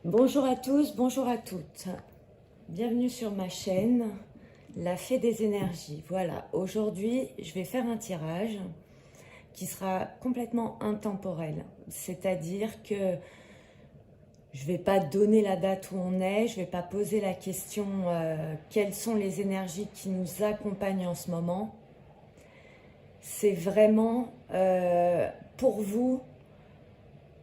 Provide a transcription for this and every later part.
Bonjour à tous, bonjour à toutes. Bienvenue sur ma chaîne, La Fée des Énergies. Voilà, aujourd'hui, je vais faire un tirage qui sera complètement intemporel. C'est-à-dire que je ne vais pas donner la date où on est, je ne vais pas poser la question quelles sont les énergies qui nous accompagnent en ce moment. C'est vraiment pour vous.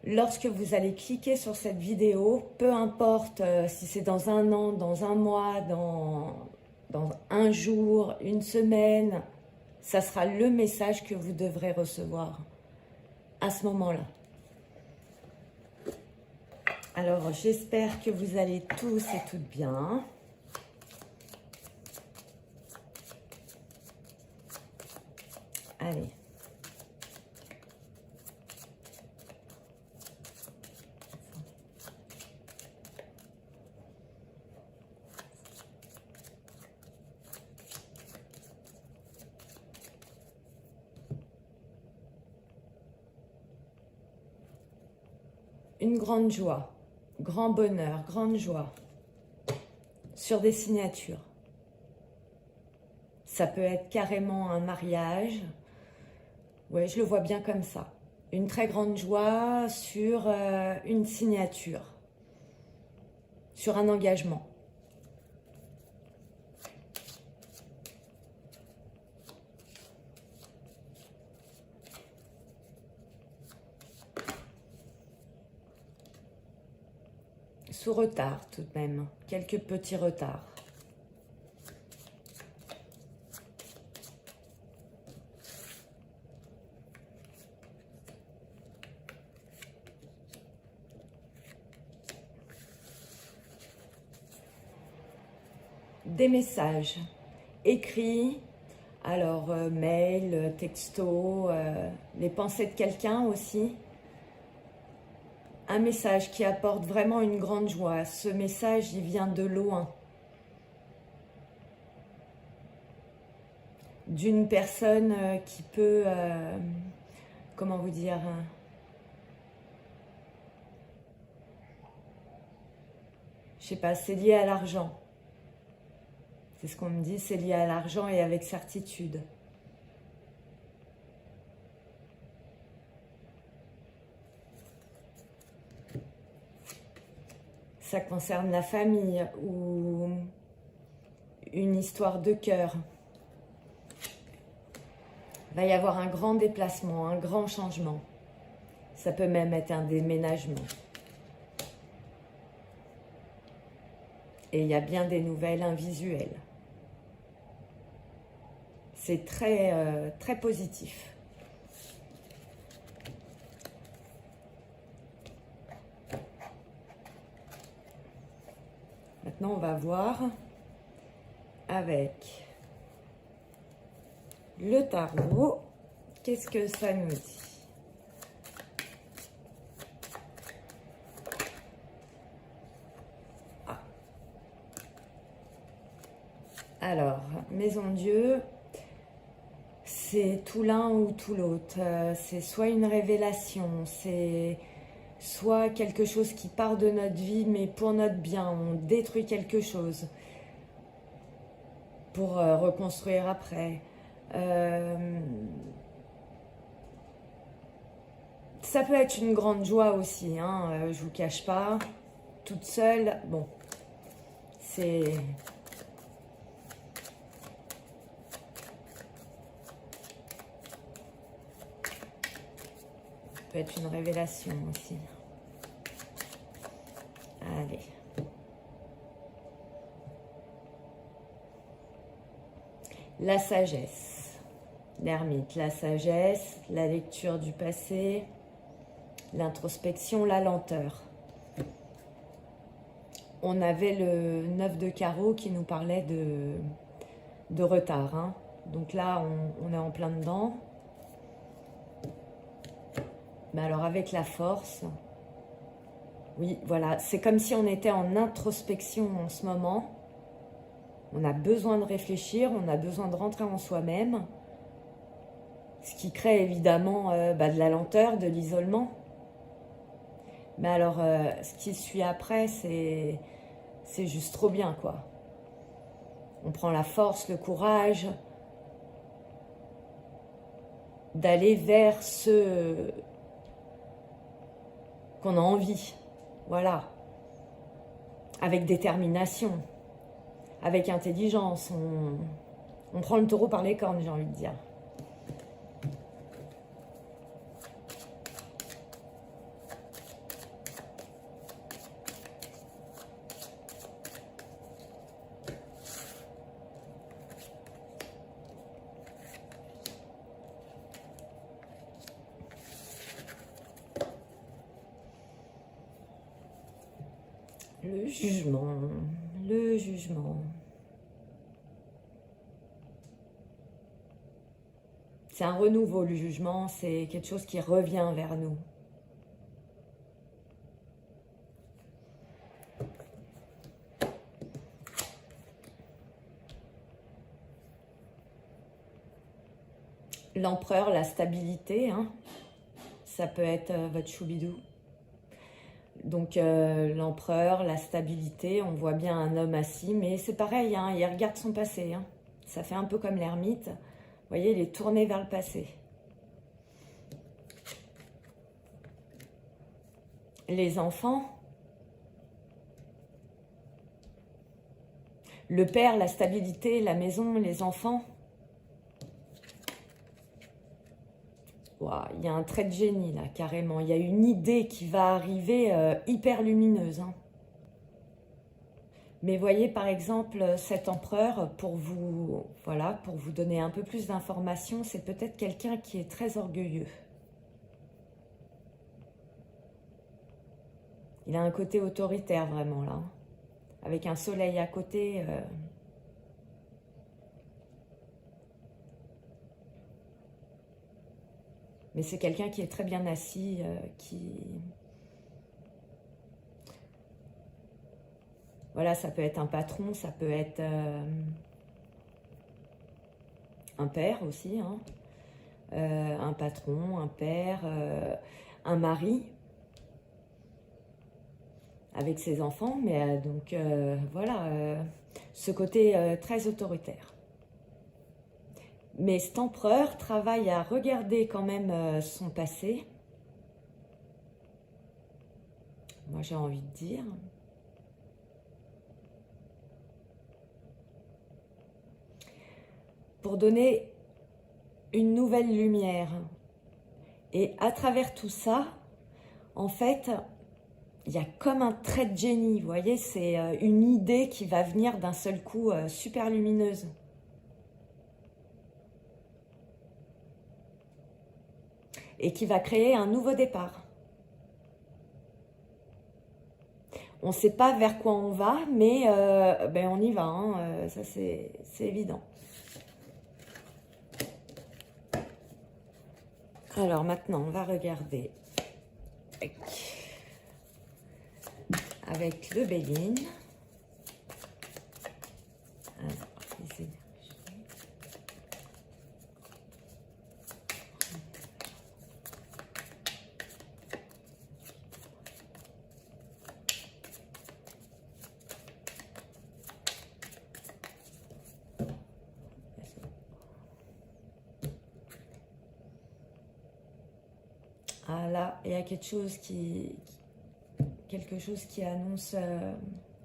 Lorsque vous allez cliquer sur cette vidéo, peu importe si c'est dans un an, dans un mois, dans un jour, une semaine, ça sera le message que vous devrez recevoir à ce moment-là. Alors, j'espère que vous allez tous et toutes bien. Allez. Une grande joie, grand bonheur, grande joie sur des signatures. Ça peut être carrément un mariage. Oui, je le vois bien comme ça. Une très grande joie sur une signature, sur un engagement. Sous retard tout de même, quelques petits retards. Des messages écrits, alors mail, texto, les pensées de quelqu'un aussi. Un message qui apporte vraiment une grande joie. Ce message, il vient de loin. D'une personne qui peut, comment vous dire, je sais pas, c'est lié à l'argent. C'est ce qu'on me dit, c'est lié à l'argent et avec certitude. Ça concerne la famille ou une histoire de cœur. Il va y avoir un grand déplacement, un grand changement. Ça peut même être un déménagement. Et il y a bien des nouvelles invisuelles. C'est très, très positif. Maintenant, on va voir avec le tarot, qu'est-ce que ça nous dit? Ah. Alors, Maison Dieu, c'est tout l'un ou tout l'autre. C'est soit une révélation, c'est soit quelque chose qui part de notre vie, mais pour notre bien. On détruit quelque chose pour reconstruire après. Ça peut être une grande joie aussi, hein, je vous cache pas. Toute seule, bon, c'est... Ça peut être une révélation aussi. Allez. La sagesse. L'ermite, la sagesse, la lecture du passé, l'introspection, la lenteur. On avait le 9 de carreau qui nous parlait de retard. Hein. Donc là, on est en plein dedans. Mais alors avec la force, oui, voilà, c'est comme si on était en introspection en ce moment. On a besoin de réfléchir, on a besoin de rentrer en soi-même. Ce qui crée évidemment de la lenteur, de l'isolement. Mais alors, ce qui suit après, c'est juste trop bien, quoi. On prend la force, le courage d'aller vers ce qu'on a envie. Voilà. Avec détermination, avec intelligence. On prend le taureau par les cornes, j'ai envie de dire. Le jugement, le jugement. C'est un renouveau, le jugement, c'est quelque chose qui revient vers nous. L'empereur, la stabilité, hein. Ça peut être votre choubidou. Donc l'empereur, la stabilité, on voit bien un homme assis, mais c'est pareil, hein, il regarde son passé. Hein. Ça fait un peu comme l'ermite. Vous voyez, il est tourné vers le passé. Les enfants, le père, la stabilité, la maison, les enfants. Wow, il y a un trait de génie là, carrément. Il y a une idée qui va arriver hyper lumineuse. Hein. Mais voyez par exemple cet empereur, pour vous, voilà, pour vous donner un peu plus d'informations, c'est peut-être quelqu'un qui est très orgueilleux. Il a un côté autoritaire vraiment là, avec un soleil à côté. Mais c'est quelqu'un qui est très bien assis, Voilà, ça peut être un patron, ça peut être un père aussi, hein. Un patron, un père, un mari avec ses enfants, mais donc voilà, ce côté très autoritaire. Mais cet empereur travaille à regarder quand même son passé. Moi j'ai envie de dire. Pour donner une nouvelle lumière. Et à travers tout ça, en fait, il y a comme un trait de génie, vous voyez, c'est une idée qui va venir d'un seul coup super lumineuse. Et qui va créer un nouveau départ. On ne sait pas vers quoi on va, mais ben on y va, hein, ça c'est évident. Alors maintenant, on va regarder avec le Béline. Alors, les énergies. Ah là, il y a quelque chose qui annonce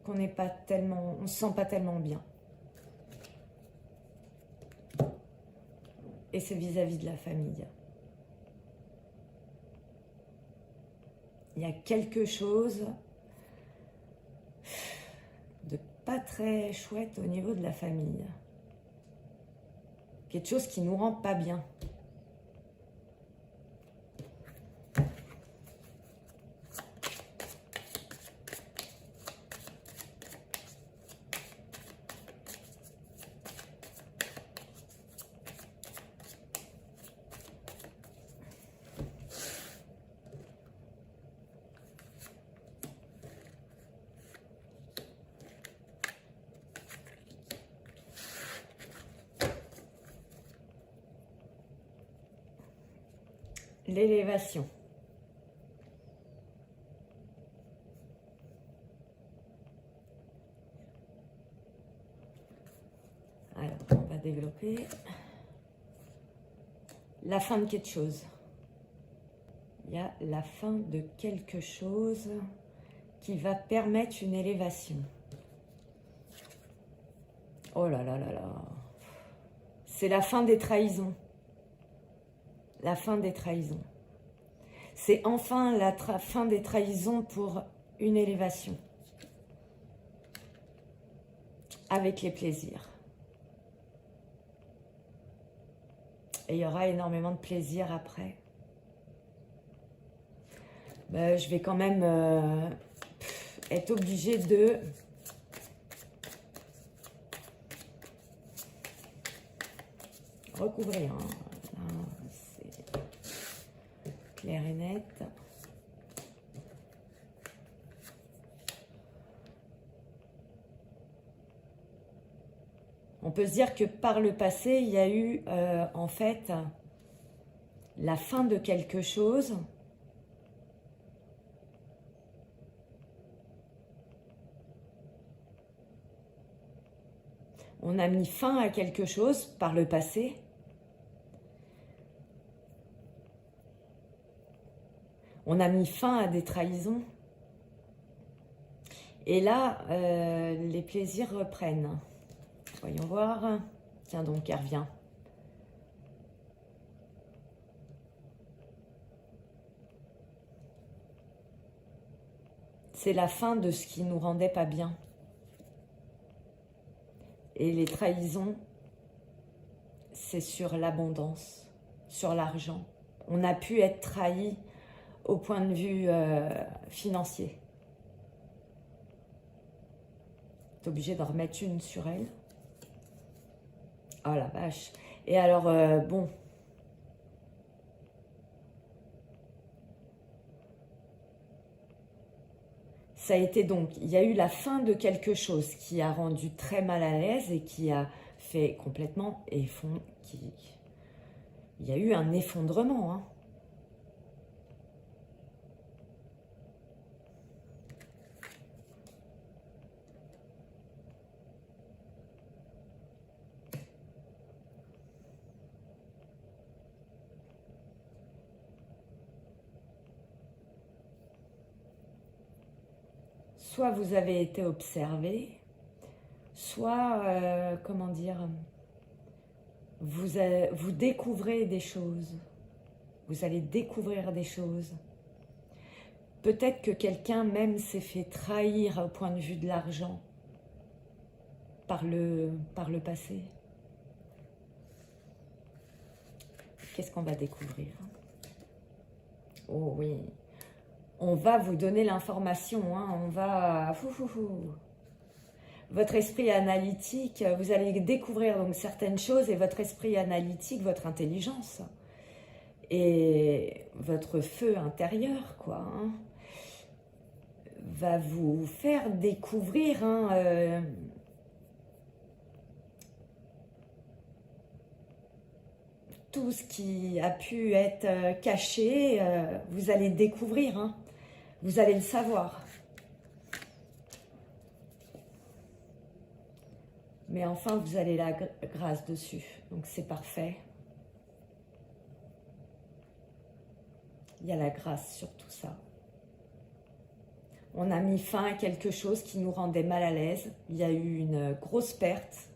qu'on n'est pas tellement, on se sent pas tellement bien. Et c'est vis-à-vis de la famille. Il y a quelque chose de pas très chouette au niveau de la famille. Quelque chose qui nous rend pas bien. l'élévation. Alors, on va développer la fin de quelque chose. Il y a la fin de quelque chose qui va permettre une élévation. Oh là là là là. C'est la fin des trahisons. La fin des trahisons. C'est enfin la fin des trahisons pour une élévation. Avec les plaisirs. Et il y aura énormément de plaisir après. Je vais quand même être obligée de recouvrir. Hein. C'est clair et net. On peut se dire que par le passé, il y a eu en fait la fin de quelque chose. On a mis fin à quelque chose par le passé. On a mis fin à des trahisons. Et là, les plaisirs reprennent. Voyons voir. Tiens donc, elle revient. C'est la fin de ce qui nous rendait pas bien. Et les trahisons, c'est sur l'abondance, sur l'argent. On a pu être trahi au point de vue financier. T'es obligé d'en remettre une sur elle. Oh la vache. Et alors, bon. Ça a été donc, il y a eu la fin de quelque chose qui a rendu très mal à l'aise et qui a fait complètement il y a eu un effondrement. Hein. Soit vous avez été observé, soit, comment dire, vous découvrez des choses. Vous allez découvrir des choses. Peut-être que quelqu'un même s'est fait trahir au point de vue de l'argent par le passé. Qu'est-ce qu'on va découvrir? Oh oui. On va vous donner l'information, hein, on va... Votre esprit analytique, vous allez découvrir donc certaines choses et votre esprit analytique, votre intelligence et votre feu intérieur, quoi, hein, va vous faire découvrir hein, tout ce qui a pu être caché, vous allez découvrir, hein. Vous allez le savoir. Mais enfin, vous avez la grâce dessus. Donc, c'est parfait. Il y a la grâce sur tout ça. On a mis fin à quelque chose qui nous rendait mal à l'aise. Il y a eu une grosse perte.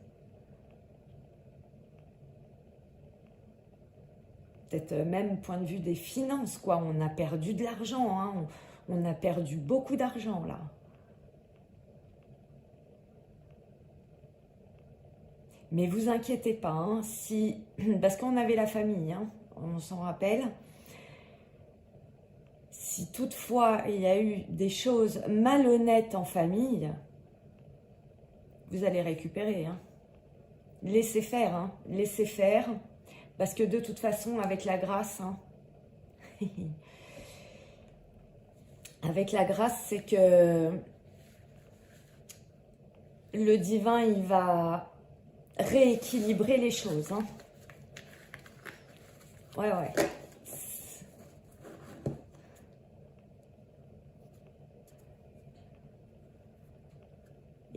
Peut-être même point de vue des finances, quoi. On a perdu de l'argent, hein. On a perdu beaucoup d'argent, là. Mais vous inquiétez pas, hein, si, parce qu'on avait la famille, hein, on s'en rappelle. Si toutefois il y a eu des choses malhonnêtes en famille, vous allez récupérer. Hein. Laissez faire, hein, laissez faire, parce que de toute façon, avec la grâce, hein, avec la grâce, c'est que le divin, il va rééquilibrer les choses. Hein. Ouais.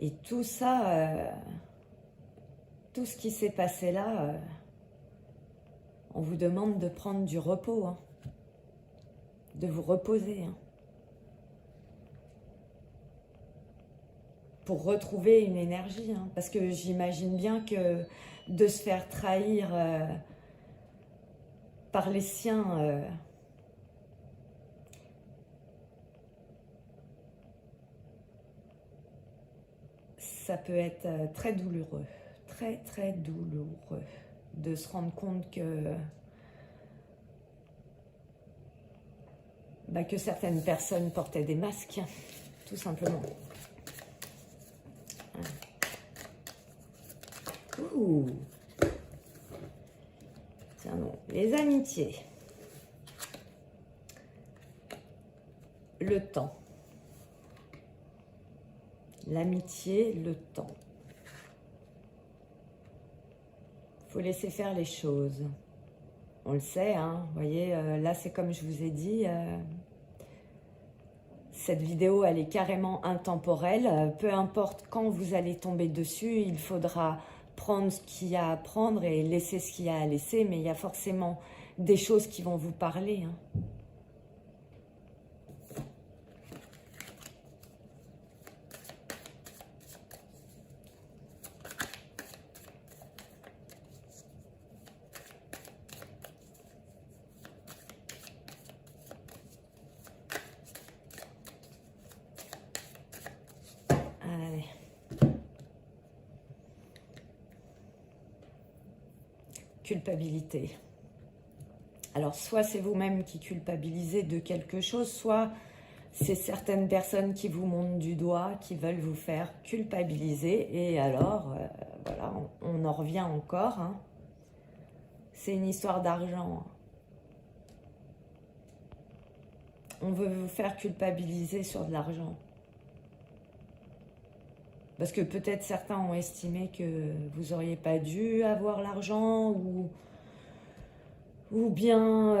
Et tout ça, tout ce qui s'est passé là, on vous demande de prendre du repos, hein, de vous reposer, hein, pour retrouver une énergie, hein, parce que j'imagine bien que de se faire trahir par les siens, ça peut être très douloureux, très douloureux de se rendre compte que certaines personnes portaient des masques, tout simplement. Ouh. Tiens donc, les amitiés. Le temps. L'amitié, le temps. Il faut laisser faire les choses. On le sait, hein, vous voyez, là c'est comme je vous ai dit, cette vidéo elle est carrément intemporelle, peu importe quand vous allez tomber dessus, il faudra prendre ce qu'il y a à prendre et laisser ce qu'il y a à laisser, mais il y a forcément des choses qui vont vous parler, hein. Allez. Culpabilité. Alors, soit c'est vous-même qui culpabilisez de quelque chose, soit c'est certaines personnes qui vous montrent du doigt, qui veulent vous faire culpabiliser. Et alors, voilà, on en revient encore, hein. C'est une histoire d'argent. On veut vous faire culpabiliser sur de l'argent. Parce que peut-être certains ont estimé que vous n'auriez pas dû avoir l'argent ou bien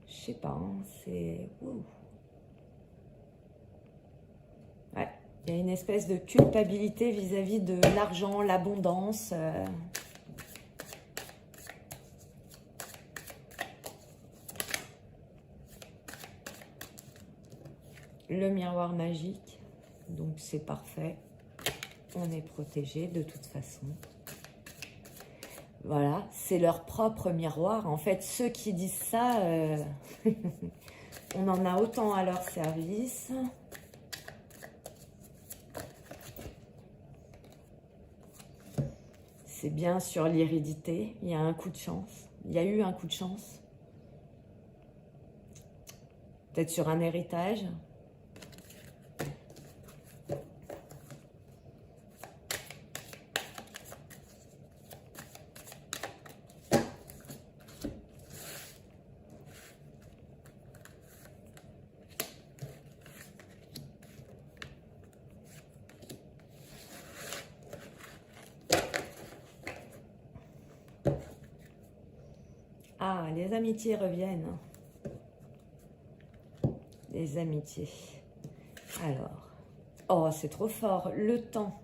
je sais pas, hein, c'est... Ouais, il y a une espèce de culpabilité vis-à-vis de l'argent, l'abondance. Le miroir magique, donc c'est parfait. On est protégé de toute façon. Voilà, c'est leur propre miroir. En fait, ceux qui disent ça, on en a autant à leur service. C'est bien sur l'hérédité. Il y a un coup de chance. Il y a eu un coup de chance. Peut-être sur un héritage. Ah, les amitiés reviennent. Les amitiés. Alors. Oh, c'est trop fort. Le temps.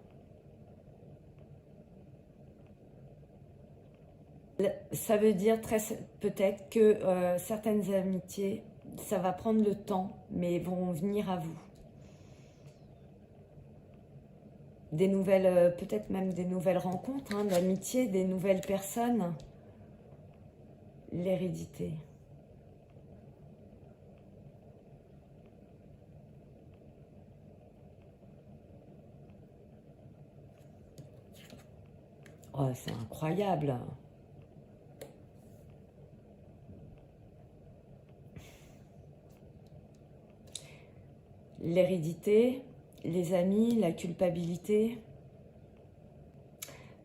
Ça veut dire peut-être que certaines amitiés, ça va prendre le temps, mais vont venir à vous. Des nouvelles, peut-être même des nouvelles rencontres, hein, d'amitié, des nouvelles personnes. L'hérédité. Oh, c'est incroyable. L'hérédité, les amis, la culpabilité.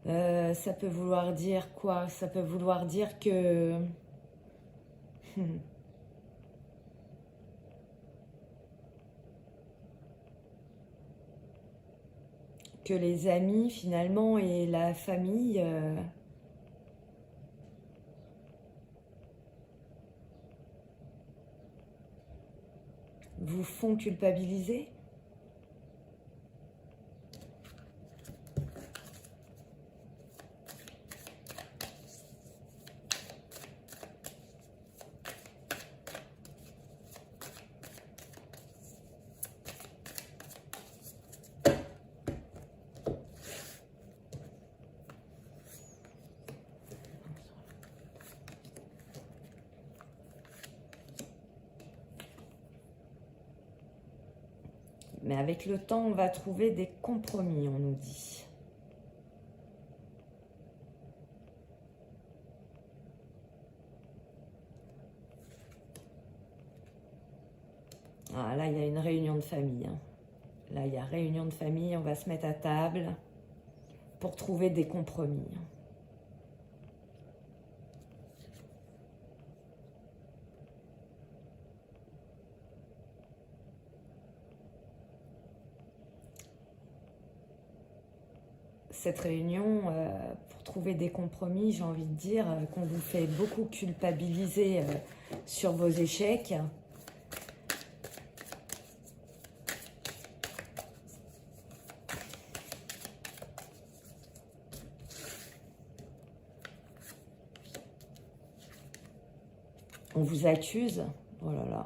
Ça peut vouloir dire quoi? Ça peut vouloir dire que... que les amis, finalement, et la famille... font culpabiliser. Mais avec le temps, on va trouver des compromis, on nous dit. Ah, là, il y a une réunion de famille. Hein. Là, il y a réunion de famille, on va se mettre à table pour trouver des compromis. Cette réunion, pour trouver des compromis, j'ai envie de dire qu'on vous fait beaucoup culpabiliser sur vos échecs. On vous accuse. Oh là là.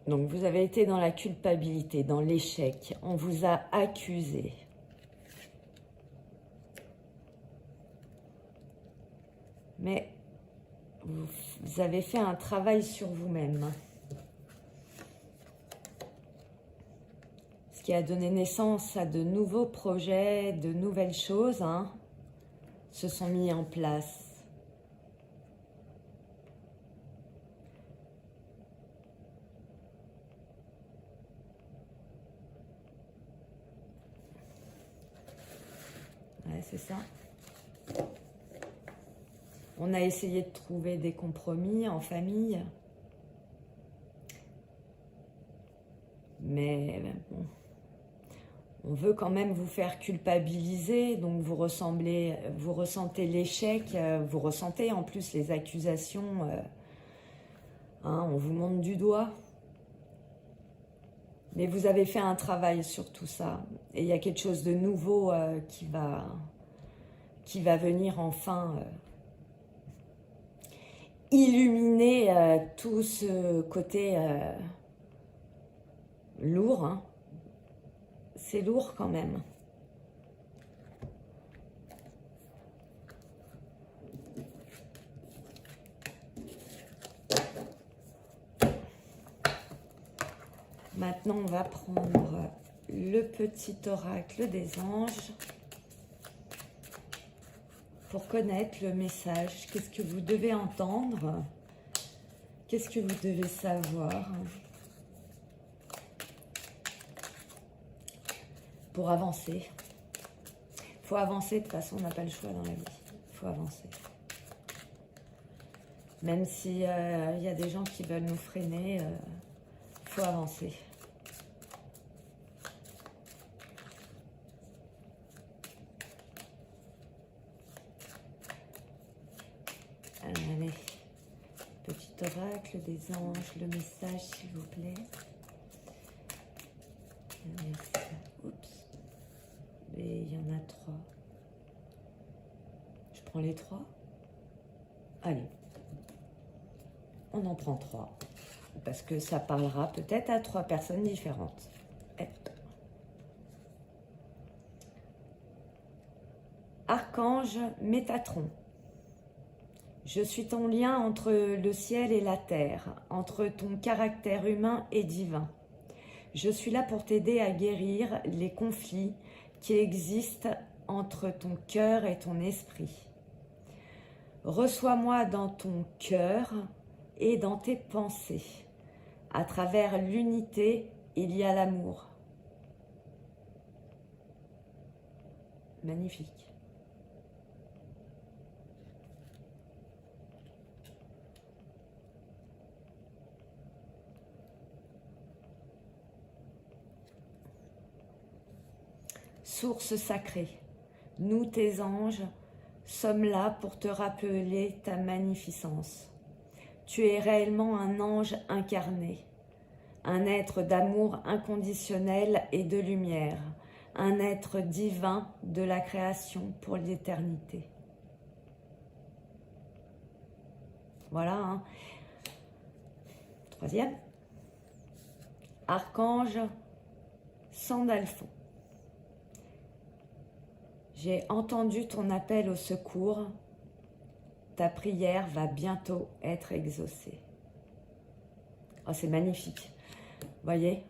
Donc vous avez été dans la culpabilité, dans l'échec. On vous a accusé. Mais vous avez fait un travail sur vous-même. Ce qui a donné naissance à de nouveaux projets, de nouvelles choses se sont mis en place. Ouais, c'est ça. On a essayé de trouver des compromis en famille. Mais bon, on veut quand même vous faire culpabiliser. Donc vous ressentez l'échec, vous ressentez en plus les accusations. On vous montre du doigt. Mais vous avez fait un travail sur tout ça. Et il y a quelque chose de nouveau qui va venir enfin illuminer tout ce côté lourd. C'est lourd quand même. Maintenant, on va prendre le petit oracle des anges pour connaître le message. Qu'est-ce que vous devez entendre? Qu'est-ce que vous devez savoir pour avancer? Il faut avancer, de toute façon, on n'a pas le choix dans la vie. Il faut avancer. Même s'il y a des gens qui veulent nous freiner, il faut avancer. Allez, petit oracle des anges, le message s'il vous plaît. Oups. Et il y en a 3. Je prends les 3. Allez. On en prend 3. Parce que ça parlera peut-être à 3 personnes différentes. Hop. Archange Métatron. Je suis ton lien entre le ciel et la terre, entre ton caractère humain et divin. Je suis là pour t'aider à guérir les conflits qui existent entre ton cœur et ton esprit. Reçois-moi dans ton cœur et dans tes pensées. À travers l'unité, il y a l'amour. Magnifique. source sacrée, nous tes anges sommes là pour te rappeler ta magnificence. Tu es réellement un ange incarné, un être d'amour inconditionnel et de lumière, un être divin de la création pour l'éternité. Voilà, hein. Troisième. Archange Sandalphon. J'ai entendu ton appel au secours. Ta prière va bientôt être exaucée. Oh, c'est magnifique. Voyez ?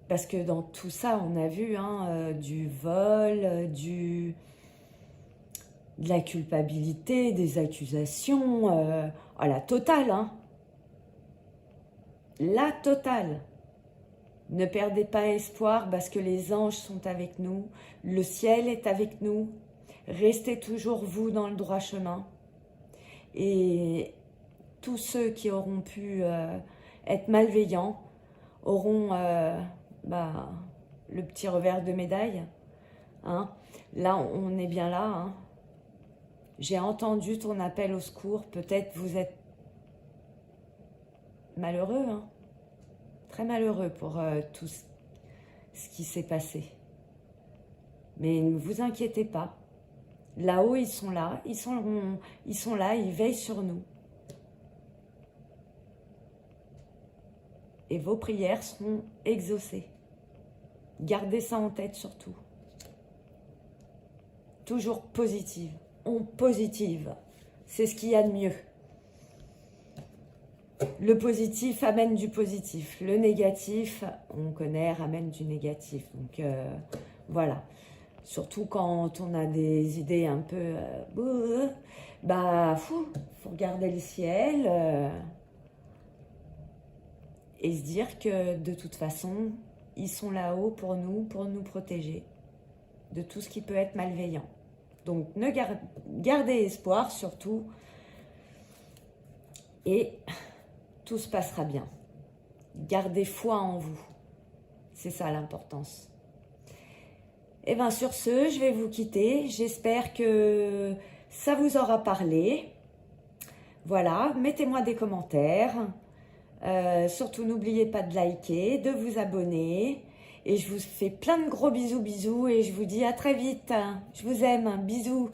Parce que dans tout ça, on a vu du vol, de la culpabilité, des accusations, la totale. La totale. Ne perdez pas espoir parce que les anges sont avec nous, le ciel est avec nous. Restez toujours vous dans le droit chemin. Et tous ceux qui auront pu être malveillants auront le petit revers de médaille. Là, on est bien là. J'ai entendu ton appel au secours. Peut-être vous êtes malheureux, très malheureux pour tout ce qui s'est passé. Mais ne vous inquiétez pas. Là-haut, ils sont là. Ils sont là, ils veillent sur nous. Et vos prières seront exaucées. Gardez ça en tête surtout. Toujours positive. On positive. C'est ce qu'il y a de mieux. Le positif amène du positif. Le négatif, on connaît, ramène du négatif. Donc voilà. Surtout quand on a des idées un peu... faut regarder le ciel et se dire que de toute façon, ils sont là-haut pour nous protéger de tout ce qui peut être malveillant. Donc gardez espoir surtout et tout se passera bien. Gardez foi en vous. C'est ça l'importance. Et bien sur ce, je vais vous quitter. J'espère que ça vous aura parlé. Voilà, mettez-moi des commentaires. Surtout, n'oubliez pas de liker, de vous abonner. Et je vous fais plein de gros bisous et je vous dis à très vite. Je vous aime. Bisous.